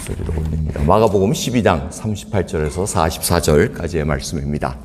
목소리를 올립니다. 마가복음 12장 38절에서 44절까지의 말씀입니다.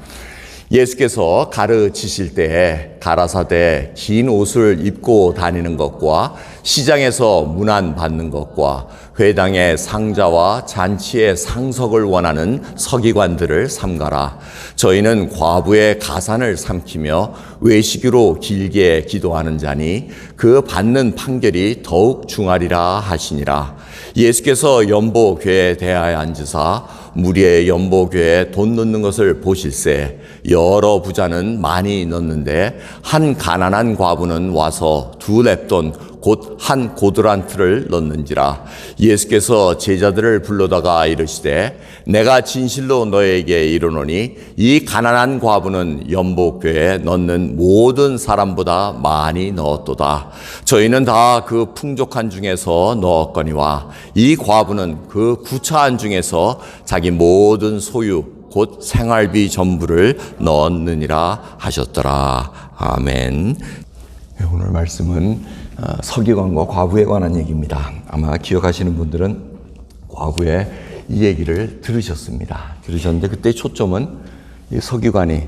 예수께서 가르치실 때에 가라사대 긴 옷을 입고 다니는 것과 시장에서 문안 받는 것과 회당의 상자와 잔치의 상석을 원하는 서기관들을 삼가라. 저희는 과부의 가산을 삼키며 외식으로 길게 기도하는 자니 그 받는 판결이 더욱 중하리라 하시니라. 예수께서 연보궤에 대하여 앉으사 무리의 연보궤에 돈 넣는 것을 보실세 여러 부자는 많이 넣는데 한 가난한 과부는 와서 2렙돈 곧 한 고드란트를 넣는지라. 예수께서 제자들을 불러다가 이르시되 내가 진실로 너에게 이르노니 이 가난한 과부는 연보궤에 넣는 모든 사람보다 많이 넣었도다. 저희는 다 그 풍족한 중에서 넣었거니와 이 과부는 그 구차한 중에서 자기 모든 소유 곧 생활비 전부를 넣었느니라 하셨더라. 아멘. 오늘 말씀은 서기관과 과부에 관한 얘기입니다. 아마 기억하시는 분들은 과부의 이 얘기를 들으셨는데 그때 초점은 이 서기관이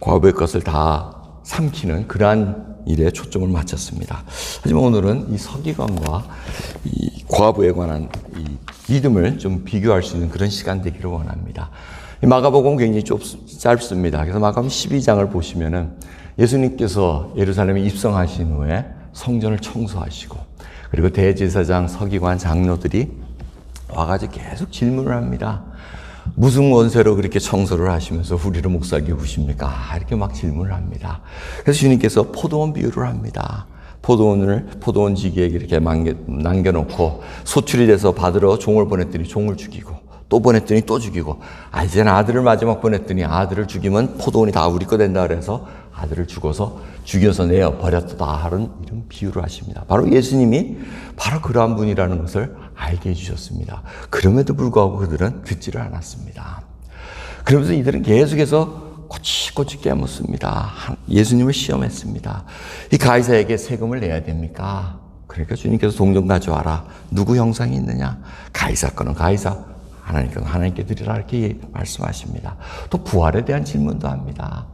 과부의 것을 다 삼키는 그러한 일에 초점을 맞췄습니다. 하지만 오늘은 이 서기관과 이 과부에 관한 이 믿음을 좀 비교할 수 있는 그런 시간 되기를 원합니다. 이 마가복음은 굉장히 짧습니다. 그래서 마가복음 12장을 보시면은 예수님께서 예루살렘에 입성하신 후에 성전을 청소하시고 그리고 대제사장, 서기관, 장로들이 와가지고 계속 질문을 합니다. 무슨 원세로 그렇게 청소를 하시면서 우리를 못 살게 구십니까? 이렇게 막 질문을 합니다. 그래서 주님께서 포도원 비유를 합니다. 포도원 지기에 이렇게 남겨놓고 소출이 돼서 받으러 종을 보냈더니 종을 죽이고 또 보냈더니 또 죽이고 이제는 아들을 마지막 보냈더니 아들을 죽이면 포도원이 다 우리 거 된다 그래서 아들을 죽여서 내어 버렸다 하는 이런 비유를 하십니다. 바로 예수님이 바로 그러한 분이라는 것을 알게 해주셨습니다. 그럼에도 불구하고 그들은 듣지를 않았습니다. 그러면서 이들은 계속해서 꼬치꼬치 깨묻습니다. 예수님을 시험했습니다. 이 가이사에게 세금을 내야 됩니까? 그러니까 주님께서 동전 가져와라. 누구 형상이 있느냐? 가이사 거는 가이사, 하나님 거는 하나님께 드리라 이렇게 말씀하십니다. 또 부활에 대한 질문도 합니다.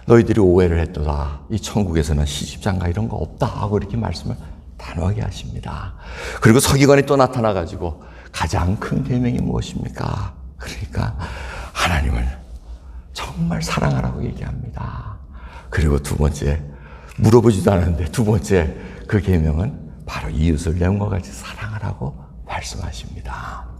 너희들이 오해를 했도다. 이 천국에서는 시집장가 이런 거 없다 하고 이렇게 말씀을 단호하게 하십니다. 그리고 서기관이 또 나타나가지고 가장 큰 계명이 무엇입니까? 그러니까 하나님을 정말 사랑하라고 얘기합니다. 그리고 두 번째, 물어보지도 않았는데 두 번째 그 계명은 바로 이웃을 내 몸과 같이 사랑하라고 말씀하십니다.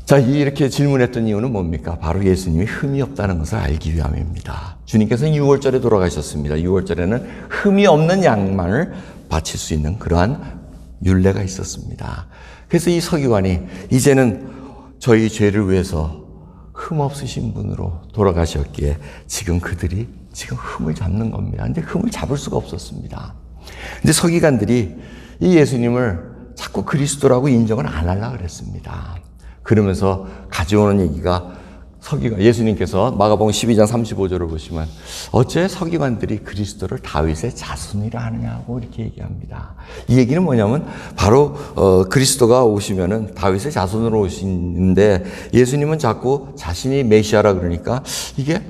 자, 이렇게 질문했던 이유는 뭡니까? 바로 예수님이 흠이 없다는 것을 알기 위함입니다. 주님께서는 6월절에 돌아가셨습니다. 6월절에는 흠이 없는 양만을 바칠 수 있는 그러한 율례가 있었습니다. 그래서 이 서기관이 이제는 저희 죄를 위해서 흠 없으신 분으로 돌아가셨기에 지금 그들이 흠을 잡는 겁니다. 근데 흠을 잡을 수가 없었습니다. 근데 서기관들이 이 예수님을 자꾸 그리스도라고 인정을 안 하려고 그랬습니다. 그러면서 가져오는 얘기가 예수님께서 마가복음 12장 35절을 보시면 어째 서기관들이 그리스도를 다윗의 자손이라 하느냐고 이렇게 얘기합니다. 이 얘기는 뭐냐면 바로 그리스도가 오시면은 다윗의 자손으로 오시는데 예수님은 자꾸 자신이 메시아라 그러니까 이게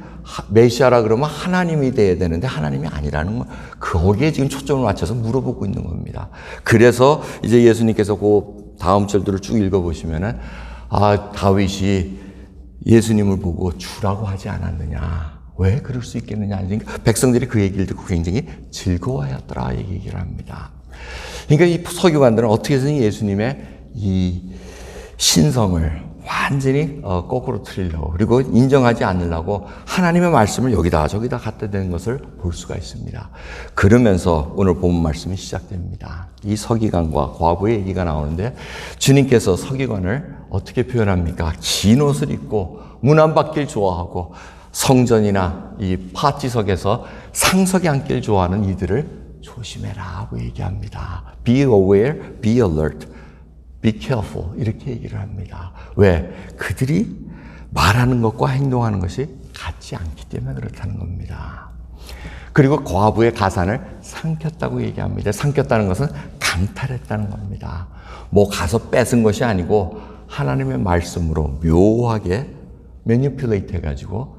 메시아라 그러면 하나님이 돼야 되는데 하나님이 아니라는 거 거기에 지금 초점을 맞춰서 물어보고 있는 겁니다. 그래서 이제 예수님께서 그 다음 절들을 쭉 읽어보시면은 다윗이 예수님을 보고 주라고 하지 않았느냐. 왜 그럴 수 있겠느냐. 그러니까 백성들이 그 얘기를 듣고 굉장히 즐거워하였더라. 얘기를 합니다. 그러니까 이 서기관들은 어떻게 해서든 예수님의 이 신성을 완전히 거꾸로 틀리려고 그리고 인정하지 않으려고 하나님의 말씀을 여기다 저기다 갖다 대는 것을 볼 수가 있습니다. 그러면서 오늘 본문 말씀이 시작됩니다. 이 서기관과 과부의 얘기가 나오는데 주님께서 서기관을 어떻게 표현합니까? 긴 옷을 입고 문 안 받길 좋아하고 성전이나 이 파티석에서 상석에 앉길 좋아하는 이들을 조심해라 하고 얘기합니다. Be aware, be alert. Be careful 이렇게 얘기를 합니다. 왜? 그들이 말하는 것과 행동하는 것이 같지 않기 때문에 그렇다는 겁니다. 그리고 과부의 가산을 삼켰다고 얘기합니다. 삼켰다는 것은 강탈했다는 겁니다. 뭐 가서 뺏은 것이 아니고 하나님의 말씀으로 묘하게 매니플레이트 해가지고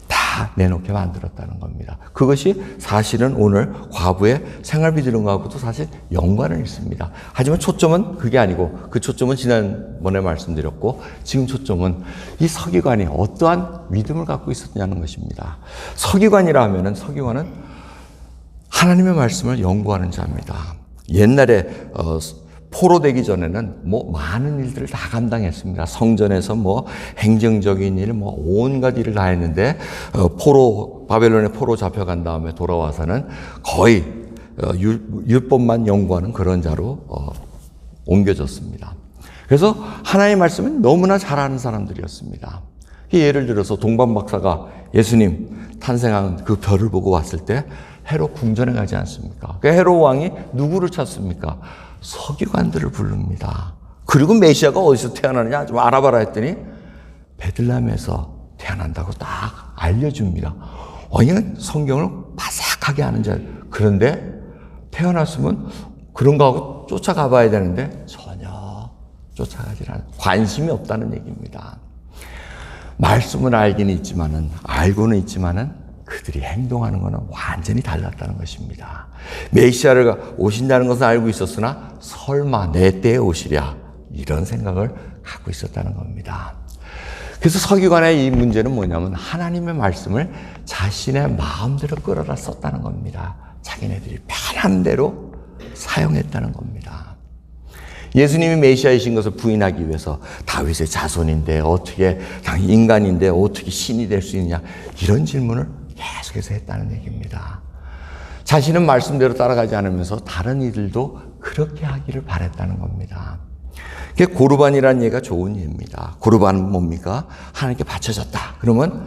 다 내놓게 만들었다는 겁니다. 그것이 사실은 오늘 과부의 생활비 드는 것하고도 사실 연관은 있습니다. 하지만 초점은 그게 아니고 그 초점은 지난번에 말씀드렸고 지금 초점은 이 서기관이 어떠한 믿음을 갖고 있었냐는 것입니다. 서기관이라 하면은 서기관은 하나님의 말씀을 연구하는 자입니다. 옛날에 포로되기 전에는 뭐 많은 일들을 다 감당했습니다. 성전에서 뭐 행정적인 일, 뭐 온갖 일을 다 했는데 바벨론에 포로 잡혀간 다음에 돌아와서는 거의 율법만 연구하는 그런 자로 옮겨졌습니다. 그래서 하나님의 말씀은 너무나 잘 아는 사람들이었습니다. 예를 들어서 동방 박사가 예수님 탄생한 그 별을 보고 왔을 때 헤롯 궁전에 가지 않습니까? 그 헤롯 왕이 누구를 찾습니까? 서기관들을 부릅니다. 그리고 메시아가 어디서 태어나느냐 좀 알아봐라 했더니 베들레헴에서 태어난다고 딱 알려줍니다. 그냥 성경을 바삭하게 아는 자. 그런데 태어났으면 그런 거하고 쫓아가 봐야 되는데 전혀 쫓아가지 않아요. 관심이 없다는 얘기입니다. 말씀은 알기는 있지만은 알고는 있지만은 그들이 행동하는 것은 완전히 달랐다는 것입니다. 메시아가 오신다는 것은 알고 있었으나 설마 내 때에 오시랴 이런 생각을 갖고 있었다는 겁니다. 그래서 서기관의 이 문제는 뭐냐면 하나님의 말씀을 자신의 마음대로 끌어다 썼다는 겁니다. 자기네들이 편한 대로 사용했다는 겁니다. 예수님이 메시아이신 것을 부인하기 위해서 다윗의 자손인데 어떻게 인간인데 어떻게 신이 될 수 있느냐 이런 질문을 계속해서 했다는 얘기입니다. 자신은 말씀대로 따라가지 않으면서 다른 이들도 그렇게 하기를 바랬다는 겁니다. 그게 고르반이라는 예가 좋은 예입니다. 고르반은 뭡니까? 하나님께 바쳐졌다. 그러면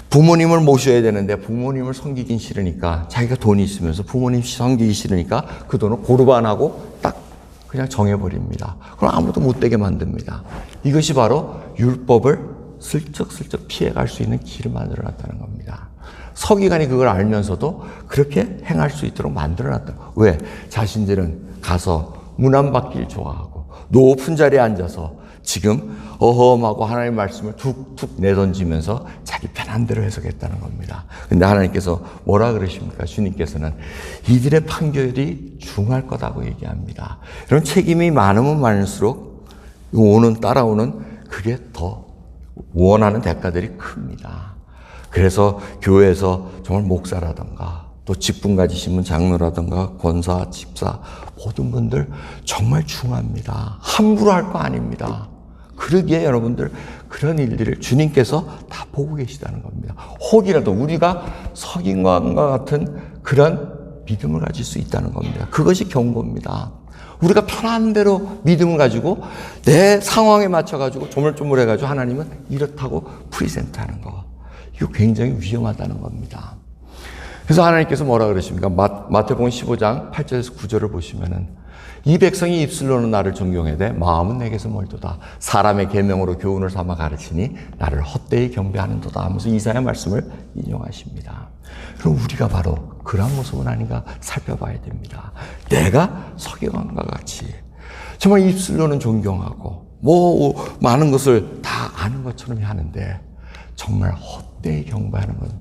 부모님을 모셔야 되는데 부모님을 섬기긴 싫으니까 자기가 돈이 있으면서 부모님 섬기기 싫으니까 그 돈을 고르반하고 딱 그냥 정해버립니다. 그럼 아무도 못 되게 만듭니다. 이것이 바로 율법을 슬쩍슬쩍 피해갈 수 있는 길을 만들어놨다는 겁니다. 서기관이 그걸 알면서도 그렇게 행할 수 있도록 만들어놨다. 왜? 자신들은 가서 문 안 받길 좋아하고 높은 자리에 앉아서 지금 어험하고 하나님의 말씀을 툭툭 내던지면서 자기 편한 대로 해석했다는 겁니다. 근데 하나님께서 뭐라 그러십니까? 주님께서는 이들의 판결이 중할 거다고 얘기합니다. 이런 책임이 많으면 많을수록 따라오는 그게 더 원하는 대가들이 큽니다. 그래서 교회에서 정말 목사라든가 또 직분 가지시면 장로라든가 권사, 집사 모든 분들 정말 중요합니다. 함부로 할 거 아닙니다. 그러기에 여러분들 그런 일들을 주님께서 다 보고 계시다는 겁니다. 혹이라도 우리가 서기관과 같은 그런 믿음을 가질 수 있다는 겁니다. 그것이 경고입니다. 우리가 편한 대로 믿음을 가지고 내 상황에 맞춰가지고 조물조물해가지고 하나님은 이렇다고 프리젠트하는 거. 이거 굉장히 위험하다는 겁니다. 그래서 하나님께서 뭐라 그러십니까? 마태복음 15장 8절에서 9절을 보시면은 이 백성이 입술로는 나를 존경해대 마음은 내게서 멀도다. 사람의 계명으로 교훈을 삼아 가르치니 나를 헛되이 경배하는도다 하면서 이사야 말씀을 인용하십니다. 그럼 우리가 바로 그런 모습은 아닌가 살펴봐야 됩니다. 내가 서기관과 같이 정말 입술로는 존경하고 많은 것을 다 아는 것처럼 하는데 정말 헛되이 경배하는 건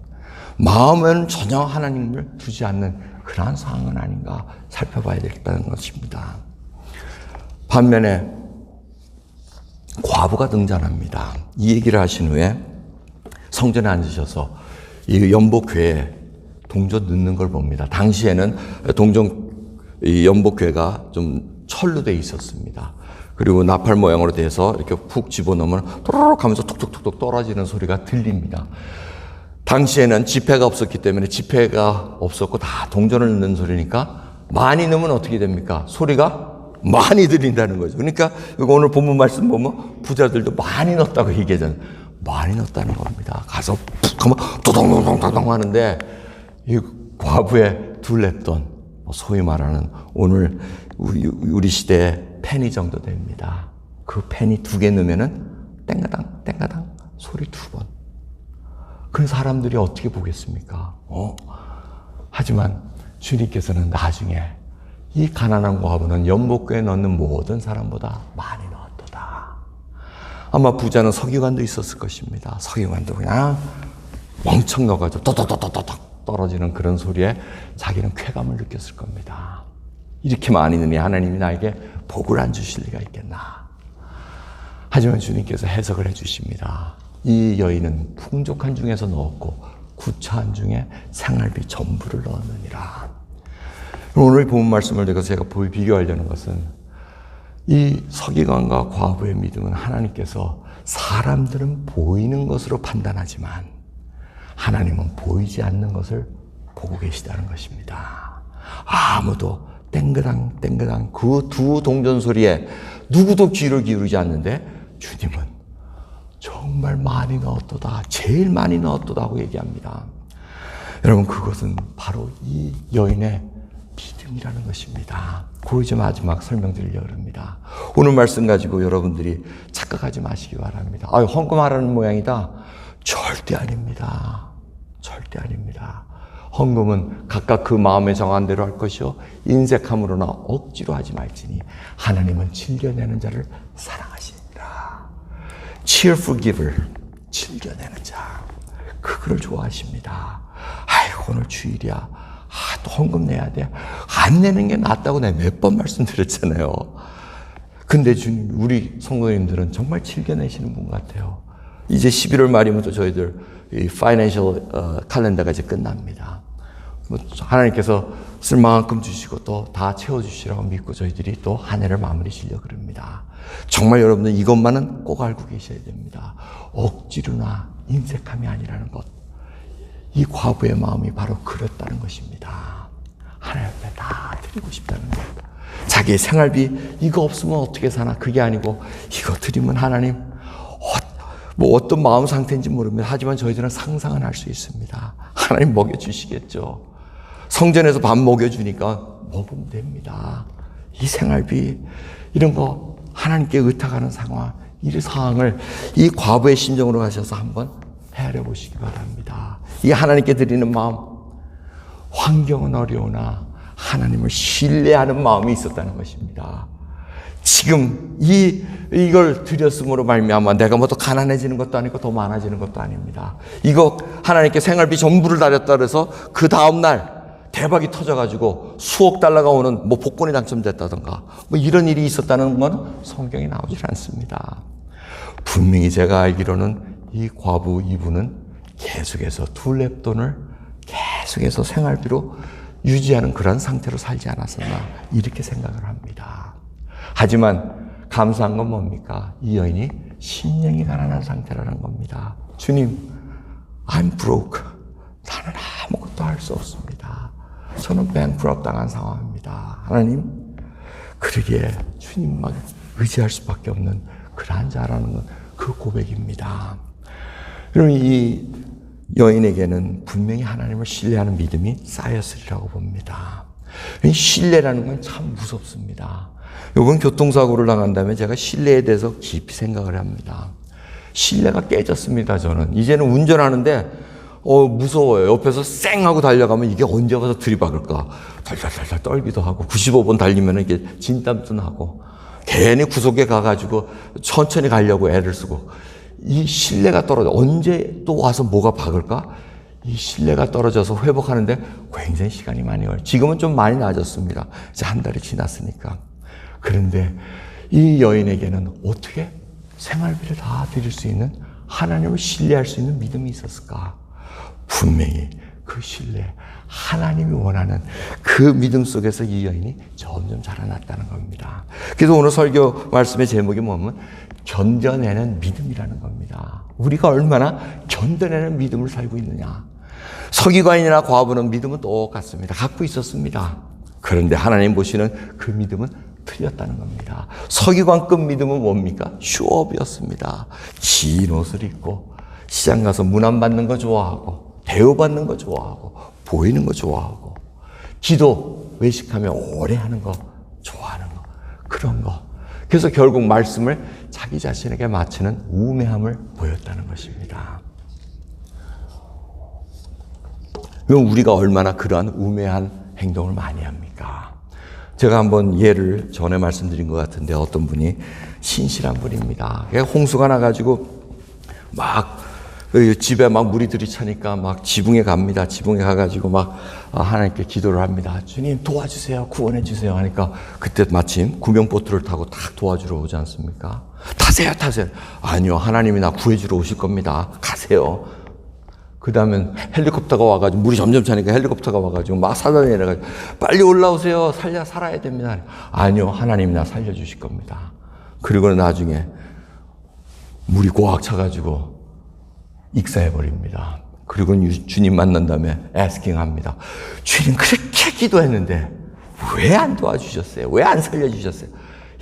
마음에는 전혀 하나님을 두지 않는 그러한 상황은 아닌가 살펴봐야 되겠다는 것입니다. 반면에 과부가 등장합니다. 이 얘기를 하신 후에 성전에 앉으셔서 이 연복궤에 동전 넣는 걸 봅니다. 당시에는 연복궤가 좀 철로 돼 있었습니다. 그리고 나팔 모양으로 돼서 이렇게 푹 집어넣으면 또르륵 하면서 톡톡톡톡 떨어지는 소리가 들립니다. 당시에는 지폐가 없었기 때문에 지폐가 없었고 다 동전을 넣는 소리니까 많이 넣으면 어떻게 됩니까? 소리가 많이 들린다는 거죠. 그러니까 오늘 본문 말씀 보면 부자들도 많이 넣었다고 얘기하잖아요. 많이 넣었다는 겁니다. 가서 푹 하면 도동도동도동 하는데 이 과부의 둘레돈, 소위 말하는 오늘 우리 시대의 페니 정도 됩니다. 그 페니 2개 넣으면은 땡가당 땡가당 소리 2번. 그 사람들이 어떻게 보겠습니까? 하지만 주님께서는 나중에 이 가난한 과부는 연못교에 넣는 모든 사람보다 많이 넣었도다. 아마 부자는 서기관도 있었을 것입니다. 서기관도 그냥 멍청 넣어가지고 또또또또또떡 떨어지는 그런 소리에 자기는 쾌감을 느꼈을 겁니다. 이렇게 많이 넣으니 하나님이 나에게 복을 안 주실 리가 있겠나. 하지만 주님께서 해석을 해주십니다. 이 여인은 풍족한 중에서 넣었고 구차한 중에 생활비 전부를 넣었느니라. 오늘 본 말씀을 제가 비교하려는 것은 이 서기관과 과부의 믿음은 하나님께서 사람들은 보이는 것으로 판단하지만 하나님은 보이지 않는 것을 보고 계시다는 것입니다. 아무도 땡그랑 땡그랑 그 두 동전 소리에 누구도 귀를 기울이지 않는데 주님은 정말 많이 넣었도다, 제일 많이 넣었도다 하고 얘기합니다. 여러분, 그것은 바로 이 여인의 믿음이라는 것입니다. 그 이제 마지막 설명드리려고 합니다. 오늘 말씀 가지고 여러분들이 착각하지 마시기 바랍니다. 헌금하라는 모양이다. 절대 아닙니다. 절대 아닙니다. 헌금은 각각 그 마음에 정한 대로 할 것이요 인색함으로나 억지로 하지 말지니 하나님은 즐겨내는 자를 사랑하시니라. cheerful giver, 즐겨내는 자, 그거를 좋아하십니다. 아이고, 오늘 주일이야. 또 헌금 내야 돼. 안 내는 게 낫다고 내가 몇 번 말씀드렸잖아요. 근데 주님, 우리 성도님들은 정말 즐겨내시는 분 같아요. 이제 11월 말이면 또 저희들 이 파이낸셜 칼렌더가 이제 끝납니다. 하나님께서 쓸 만큼 주시고 또 다 채워주시라고 믿고 저희들이 또 한 해를 마무리 지려고 그럽니다. 정말 여러분들 이것만은 꼭 알고 계셔야 됩니다. 억지로나 인색함이 아니라는 것. 이 과부의 마음이 바로 그랬다는 것입니다. 하나님 앞에 다 드리고 싶다는 것. 자기의 생활비 이거 없으면 어떻게 사나, 그게 아니고 이거 드리면 하나님 뭐 어떤 마음 상태인지 모릅니다. 하지만 저희들은 상상은 할 수 있습니다. 하나님 먹여주시겠죠. 성전에서 밥 먹여주니까 먹으면 됩니다. 이 생활비 이런 거 하나님께 의탁하는 상황, 이 상황을 이 과부의 심정으로 가셔서 한번 헤아려 보시기 바랍니다. 이 하나님께 드리는 마음, 환경은 어려우나 하나님을 신뢰하는 마음이 있었다는 것입니다. 지금 이걸 드렸음으로 말미암아 내가 뭐 더 가난해지는 것도 아니고 더 많아지는 것도 아닙니다. 이거 하나님께 생활비 전부를 다렸다 그래서 그 다음날 대박이 터져가지고 수억 달러가 오는 뭐 복권이 당첨됐다던가 뭐 이런 일이 있었다는 건 성경에 나오질 않습니다. 분명히 제가 알기로는 이 과부 이분은 계속해서 둘레돈을 계속해서 생활비로 유지하는 그런 상태로 살지 않았었나 이렇게 생각을 합니다. 하지만 감사한 건 뭡니까? 이 여인이 심령이 가난한 상태라는 겁니다. 주님, I'm broke. 나는 아무것도 할 수 없습니다. 저는 bankrupt 당한 상황입니다. 하나님, 그러기에 주님만 의지할 수밖에 없는 그러한 자라는 건 그 고백입니다. 여러분, 이 여인에게는 분명히 하나님을 신뢰하는 믿음이 쌓였으리라고 봅니다. 신뢰라는 건 참 무섭습니다. 이번 교통사고를 당한다면 제가 신뢰에 대해서 깊이 생각을 합니다. 신뢰가 깨졌습니다, 저는. 이제는 운전하는데, 무서워요. 옆에서 쌩 하고 달려가면 이게 언제 와서 들이박을까. 달달달달 떨기도 하고, 95번 달리면 이게 진땀도 나고, 괜히 구석에 가가지고 천천히 가려고 애를 쓰고, 이 신뢰가 떨어져. 언제 또 와서 뭐가 박을까? 이 신뢰가 떨어져서 회복하는데 굉장히 시간이 많이 걸려요. 지금은 좀 많이 나아졌습니다. 이제 한 달이 지났으니까. 그런데 이 여인에게는 어떻게 생활비를 다 드릴 수 있는, 하나님을 신뢰할 수 있는 믿음이 있었을까? 분명히 그 신뢰, 하나님이 원하는 그 믿음 속에서 이 여인이 점점 자라났다는 겁니다. 그래서 오늘 설교 말씀의 제목이 뭐냐면 견뎌내는 믿음이라는 겁니다. 우리가 얼마나 견뎌내는 믿음을 살고 있느냐. 서기관이나 과부는 믿음은 똑같습니다. 갖고 있었습니다. 그런데 하나님 보시는 그 믿음은 틀렸다는 겁니다. 서기관급 믿음은 뭡니까? 쇼업이었습니다. 긴 옷을 입고 시장 가서 문안 받는 거 좋아하고 대우받는 거 좋아하고 보이는 거 좋아하고 기도 외식하며 오래 하는 거 좋아하는 거, 그런 거. 그래서 결국 말씀을 자기 자신에게 맞추는 우매함을 보였다는 것입니다. 그럼 우리가 얼마나 그러한 우매한 행동을 많이 합니까? 제가 한번 예를 전에 말씀드린 것 같은데 어떤 분이 신실한 분입니다. 홍수가 나가지고 막 집에 막 물이 들이차니까 막 지붕에 갑니다. 지붕에 가가지고 막 하나님께 기도를 합니다. 주님 도와주세요. 구원해 주세요. 하니까 그때 마침 구명보트를 타고 딱 도와주러 오지 않습니까? 타세요. 아니요. 하나님이 나 구해주러 오실 겁니다. 가세요. 그 다음엔 헬리콥터가 와가지고 물이 점점 차니까 헬리콥터가 와가지고 막 사단에 내려가지고 빨리 올라오세요. 살아야 됩니다. 아니요. 하나님이 나 살려주실 겁니다. 그리고 나중에 물이 꽉 차가지고 익사해버립니다. 그리고 주님 만난 다음에 애스킹 합니다. 주님 그렇게 기도했는데 왜 안 도와주셨어요? 왜 안 살려주셨어요?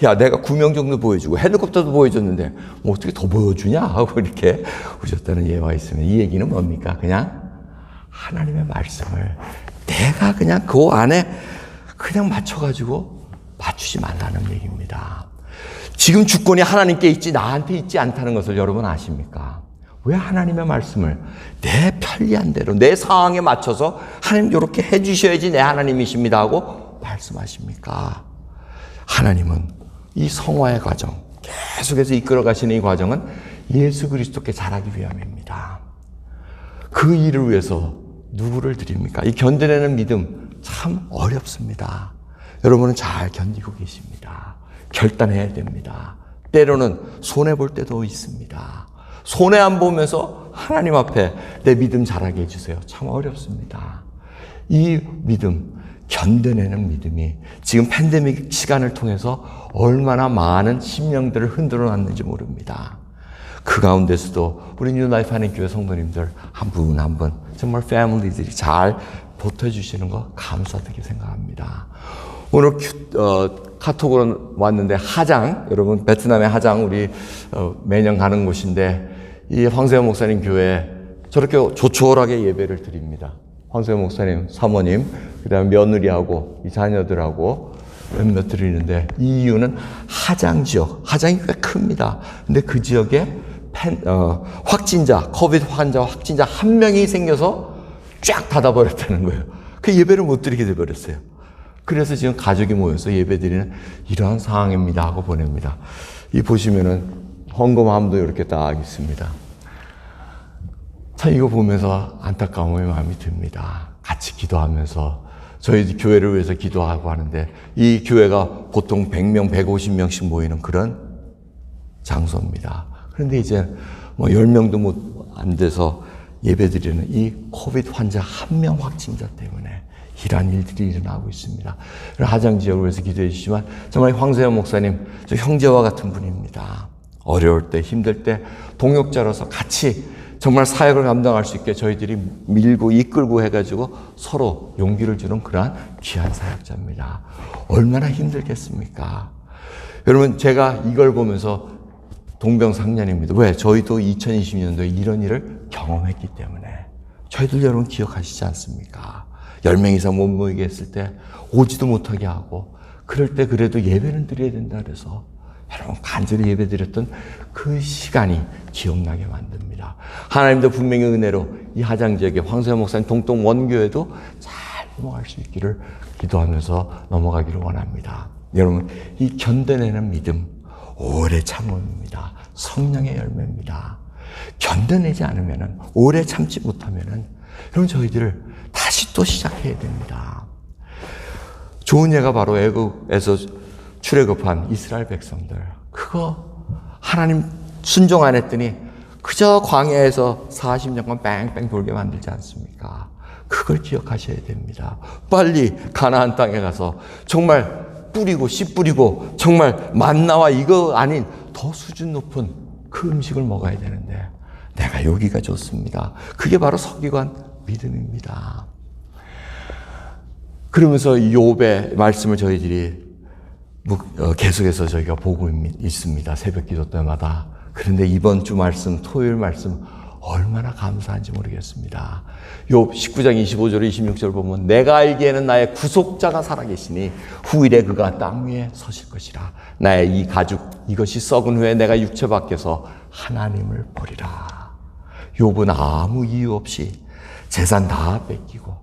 야, 내가 구명 정도 보여주고 헬리콥터도 보여줬는데 뭐 어떻게 더 보여주냐? 하고 이렇게 우셨다는 예화가 있으면 이 얘기는 뭡니까? 그냥 하나님의 말씀을 내가 그냥 그 안에 그냥 맞추지 말라는 얘기입니다. 지금 주권이 하나님께 있지 나한테 있지 않다는 것을 여러분 아십니까? 왜 하나님의 말씀을 내 편리한 대로 내 상황에 맞춰서 하나님 이렇게 해주셔야지 내 하나님이십니다 하고 말씀하십니까? 하나님은 이 성화의 과정, 계속해서 이끌어 가시는 이 과정은 예수 그리스도께 자라기 위함입니다. 그 일을 위해서 누구를 드립니까? 이 견뎌내는 믿음 참 어렵습니다. 여러분은 잘 견디고 계십니다. 결단해야 됩니다. 때로는 손해볼 때도 있습니다. 손해 안 보면서 하나님 앞에 내 믿음 자라게 해주세요. 참 어렵습니다. 이 믿음, 견뎌내는 믿음이 지금 팬데믹 시간을 통해서 얼마나 많은 심령들을 흔들어 놨는지 모릅니다. 그 가운데서도 우리 뉴라이프 하나님교회 성도님들 한 분 한 분 정말 패밀리들이 잘 보태주시는 거 감사드리게 생각합니다. 오늘 카톡으로 왔는데 하장, 여러분 베트남의 하장 우리 매년 가는 곳인데 이 황세현 목사님 교회에 저렇게 조촐하게 예배를 드립니다. 황세현 목사님 사모님, 그 다음에 며느리하고 이 자녀들하고 몇몇 드리는데 이 이유는 하장 지역, 하장이 꽤 큽니다. 근데 그 지역에 확진자, 코비드 환자 확진자 한 명이 생겨서 쫙 닫아버렸다는 거예요. 그 예배를 못 드리게 돼버렸어요. 그래서 지금 가족이 모여서 예배 드리는 이러한 상황입니다 하고 보냅니다. 이 보시면은 헌금함도 이렇게 딱 있습니다. 참 이거 보면서 안타까움의 마음이 듭니다. 같이 기도하면서 저희 교회를 위해서 기도하고 하는데 이 교회가 보통 100명, 150명씩 모이는 그런 장소입니다. 그런데 이제 뭐 10명도 안 돼서 예배드리는 이 코비드 환자 한 명 확진자 때문에 이러한 일들이 일어나고 있습니다. 하장 지역을 위해서 기도해 주시지만 정말 황세현 목사님 저 형제와 같은 분입니다. 어려울 때 힘들 때 동역자로서 같이 정말 사역을 감당할 수 있게 저희들이 밀고 이끌고 해가지고 서로 용기를 주는 그러한 귀한 사역자입니다. 얼마나 힘들겠습니까? 여러분 제가 이걸 보면서 동병상련입니다. 왜? 저희도 2020년도에 이런 일을 경험했기 때문에 저희들 여러분 기억하시지 않습니까? 10명 이상 못 모이게 했을 때 오지도 못하게 하고 그럴 때 그래도 예배는 드려야 된다 그래서 여러분 간절히 예배 드렸던 그 시간이 기억나게 만듭니다. 하나님도 분명히 은혜로 이 하장 지역에 황세현 목사님 동동 원교회도 잘 넘어갈 수 있기를 기도하면서 넘어가기를 원합니다. 여러분 이 견뎌내는 믿음 오래 참음입니다. 성령의 열매입니다. 견뎌내지 않으면 오래 참지 못하면 여러분 저희들을 다시 또 시작해야 됩니다. 좋은 예가 바로 애굽에서 출애굽한 이스라엘 백성들 그거 하나님 순종 안 했더니 그저 광야에서 40년간 뺑뺑 돌게 만들지 않습니까? 그걸 기억하셔야 됩니다. 빨리 가나안 땅에 가서 정말 뿌리고 씨 뿌리고 정말 만나와 이거 아닌 더 수준 높은 그 음식을 먹어야 되는데 내가 여기가 좋습니다. 그게 바로 서기관 믿음입니다. 그러면서 욥의 말씀을 저희들이 계속해서 저희가 보고 있습니다. 새벽 기도 때마다. 그런데 이번 주 말씀, 토요일 말씀 얼마나 감사한지 모르겠습니다. 욥 19장 25절 26절 보면 내가 알기에는 나의 구속자가 살아계시니 후일에 그가 땅 위에 서실 것이라. 나의 이 가죽 이것이 썩은 후에 내가 육체 밖에서 하나님을 버리라. 욥은 아무 이유 없이 재산 다 뺏기고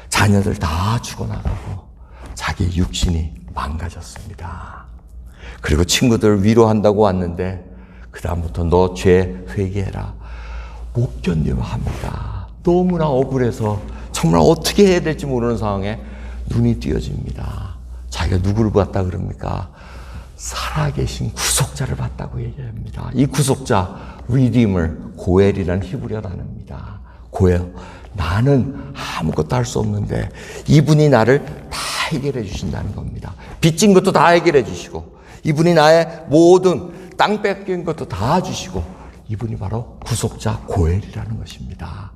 자녀들 다 죽어나가고 자기 육신이 망가졌습니다. 그리고 친구들 위로한다고 왔는데 그다음부터 너 죄 회개해라. 못 견디며 합니다. 너무나 억울해서 정말 어떻게 해야 될지 모르는 상황에 눈이 띄어집니다. 자기가 누구를 봤다 그럽니까? 살아계신 구속자를 봤다고 얘기합니다. 이 구속자 리디머, 고엘이라는 히브리어 단어입니다. 고엘, 나는 아무것도 할 수 없는데 이분이 나를 다 해결해 주신다는 겁니다. 빚진 것도 다 해결해 주시고 이분이 나의 모든 땅 뺏긴 것도 다 주시고 이분이 바로 구속자 고엘이라는 것입니다.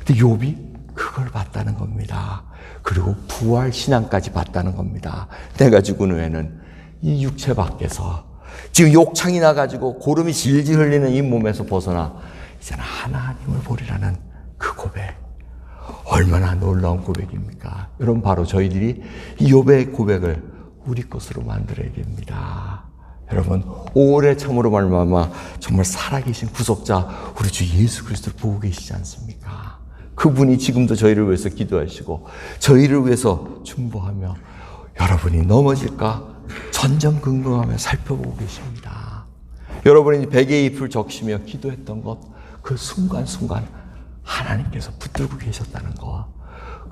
근데 욥이 그걸 봤다는 겁니다. 그리고 부활 신앙까지 봤다는 겁니다. 내가 죽은 후에는 이 육체 밖에서 지금 욕창이 나가지고 고름이 질질 흘리는 이 몸에서 벗어나 이제는 하나님을 보리라는 그 고백. 얼마나 놀라운 고백입니까? 여러분, 바로 저희들이 이 욥의 고백을 우리 것으로 만들어야 됩니다. 여러분, 오래 참으로 말미암아 정말 살아계신 구속자 우리 주 예수 그리스도를 보고 계시지 않습니까? 그분이 지금도 저희를 위해서 기도하시고 저희를 위해서 중보하며 여러분이 넘어질까 전전긍긍하며 살펴보고 계십니다. 여러분이 베개의 잎을 적시며 기도했던 것, 그 순간순간 하나님께서 붙들고 계셨다는 것,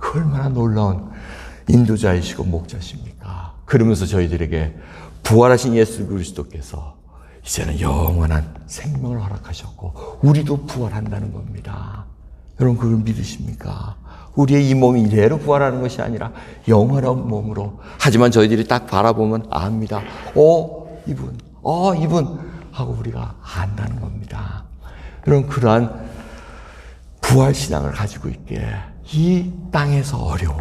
그 얼마나 놀라운 인도자이시고 목자십니까? 그러면서 저희들에게 부활하신 예수 그리스도께서 이제는 영원한 생명을 허락하셨고 우리도 부활한다는 겁니다. 여러분, 그걸 믿으십니까? 우리의 이 몸이 이대로 부활하는 것이 아니라 영원한 몸으로. 하지만 저희들이 딱 바라보면 압니다. 이분 하고 우리가 안다는 겁니다. 여러분, 그러한 부활신앙을 가지고 있게 이 땅에서 어려움,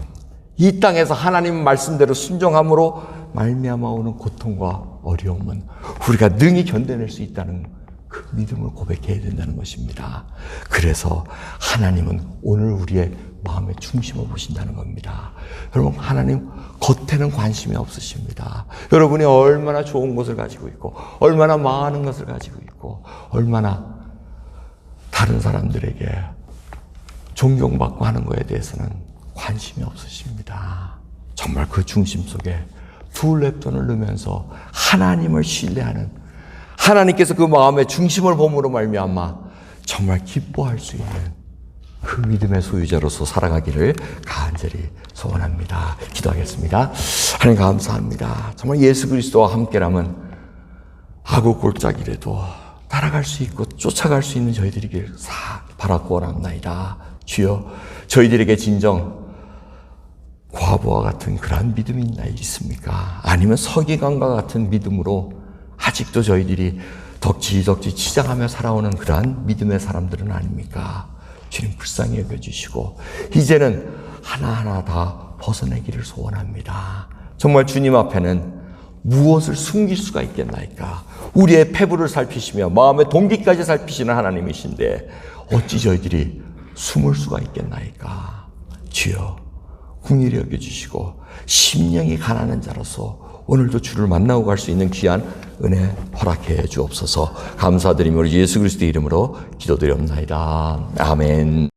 이 땅에서 하나님 말씀대로 순종함으로 말미암아 오는 고통과 어려움은 우리가 능히 견뎌낼 수 있다는 그 믿음을 고백해야 된다는 것입니다. 그래서 하나님은 오늘 우리의 마음의 중심을 보신다는 겁니다. 여러분, 하나님 겉에는 관심이 없으십니다. 여러분이 얼마나 좋은 것을 가지고 있고 얼마나 많은 것을 가지고 있고 얼마나 다른 사람들에게 존경받고 하는 것에 대해서는 관심이 없으십니다. 정말 그 중심 속에 두 랩돈을 넣으면서 하나님을 신뢰하는, 하나님께서 그 마음의 중심을 봄으로 말미암아 정말 기뻐할 수 있는 그 믿음의 소유자로서 살아가기를 간절히 소원합니다. 기도하겠습니다. 하나님, 감사합니다. 정말 예수 그리스도와 함께라면 악우 골짜기라도 따라갈 수 있고 쫓아갈 수 있는 저희들이길 바라고 원합나이다. 주여, 저희들에게 진정 과부와 같은 그러한 믿음이 있습니까? 아니면 서기관과 같은 믿음으로 아직도 저희들이 덕지덕지 치장하며 살아오는 그러한 믿음의 사람들은 아닙니까? 주님, 불쌍히 여겨주시고 이제는 하나하나 다 벗어내기를 소원합니다. 정말 주님 앞에는 무엇을 숨길 수가 있겠나이까? 우리의 패부를 살피시며 마음의 동기까지 살피시는 하나님이신데 어찌 저희들이 숨을 수가 있겠나이까? 주여, 긍휼히 여겨주시고 심령이 가난한 자로서 오늘도 주를 만나고 갈 수 있는 귀한 은혜 허락해 주옵소서. 감사드리며 예수 그리스도의 이름으로 기도드리옵나이다. 아멘.